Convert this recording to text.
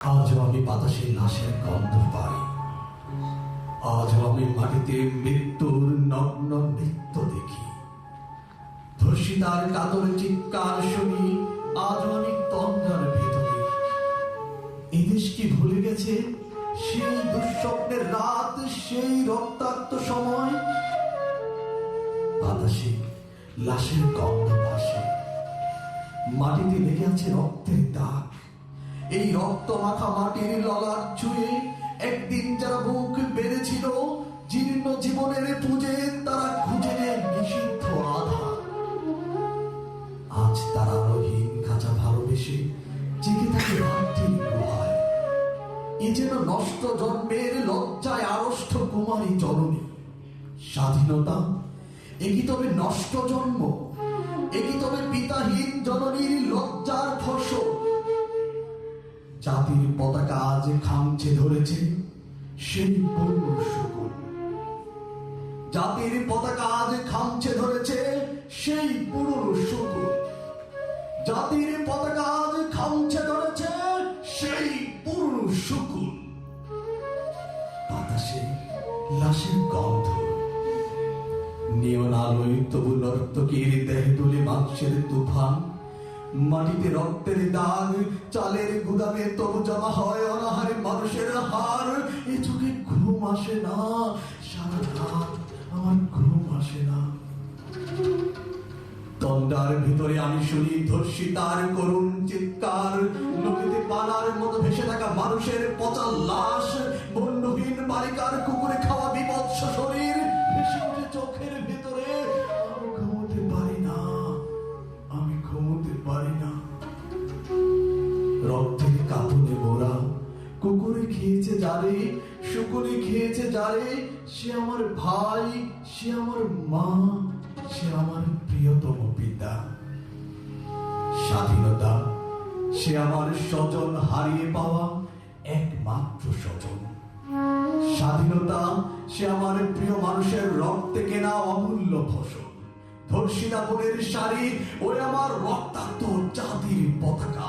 আজও আমি বাতাসে লাশের গন্ধ পাই। আজও আমি মাটিতে মৃত্যুর নগ্ন নৃত্য দেখি। ধর্ষিতার কাতর চিৎকার শুনি। আজও আমি তন্দ্রার ভেতরে। এই দেশ কি ভুলে গেছে সেই দুঃস্বপ্নের রাত, সেই রক্তাক্ত সময়? বাতাসে লাশের গন্ধ ভাসে, মাটিতে লেগে আছে রক্তের দাগ। এই রক্ত মাখা মাটির ললাট ছুঁয়ে একদিন যারা বুক বেড়েছিল জীর্ণ জীবনের পুজে, তারা খুঁজে নেয় নিষিদ্ধ আধার। আজ তারা রহীন খাঁচা ভালোবেসে জেগে থাকে মাটির গুহায়। এ যেন নষ্ট জন্মের লজ্জায় আড়ষ্ট কুমারী জননী। স্বাধীনতা একই তবে নষ্ট জন্ম, একই তবে পিতাহীন জননীর লজ্জার ফসল। জাতির পতাকা আজ খামছে ধরেছে সেই পুরনো শকুন। জাতির পতাকা আজ খামছে ধরেছে সেই পুরনো শকুন। জাতির পতাকা আজ খামছে ধরেছে সেই পুরনো শকুন। বাতাসে লাশের গন্ধ, নিয়ন আলোয় তবু নর্তকীর দেহ তুলে মাংসের তুফান। মাটিতে রক্তের দাগ, চালের গুদামে তবু জমা হয় অনাহারে মানুষের হার। এ চোখে ঘুম আসে না, সারা রাত আমার ঘুম আসে না। তন্দ্রার ভিতরে আমি শুনি ধর্ষিতার করুণ চিৎকার। নদীতে পানার মতো ভেসে থাকা মানুষের পচা লাশ, বন্যহীন বালিকার কুকুরে খাওয়া বিভৎস শরীর ভেসে ওঠে চোখের ভিতরে। আমি ঘুমোতে পারি না, আমি ঘুমোতে পারি না। রক্তের কাঁপুনে মোরা কুকুরে খেয়েছে যারে, শুকুরে খেয়েছে যারে, সে আমার ভাই, সে আমার মা, সে আমার প্রিয়তম পিতা। স্বাধীনতা সে আমার স্বজন হারিয়ে পাওয়া একমাত্র স্বজন। স্বাধীনতা সে আমার প্রিয় মানুষের রক্তে কেনা অমূল্য ফসল। ধর্ষিতা বোনের শাড়ি ওই আমার রক্তাক্ত জাতির পতাকা।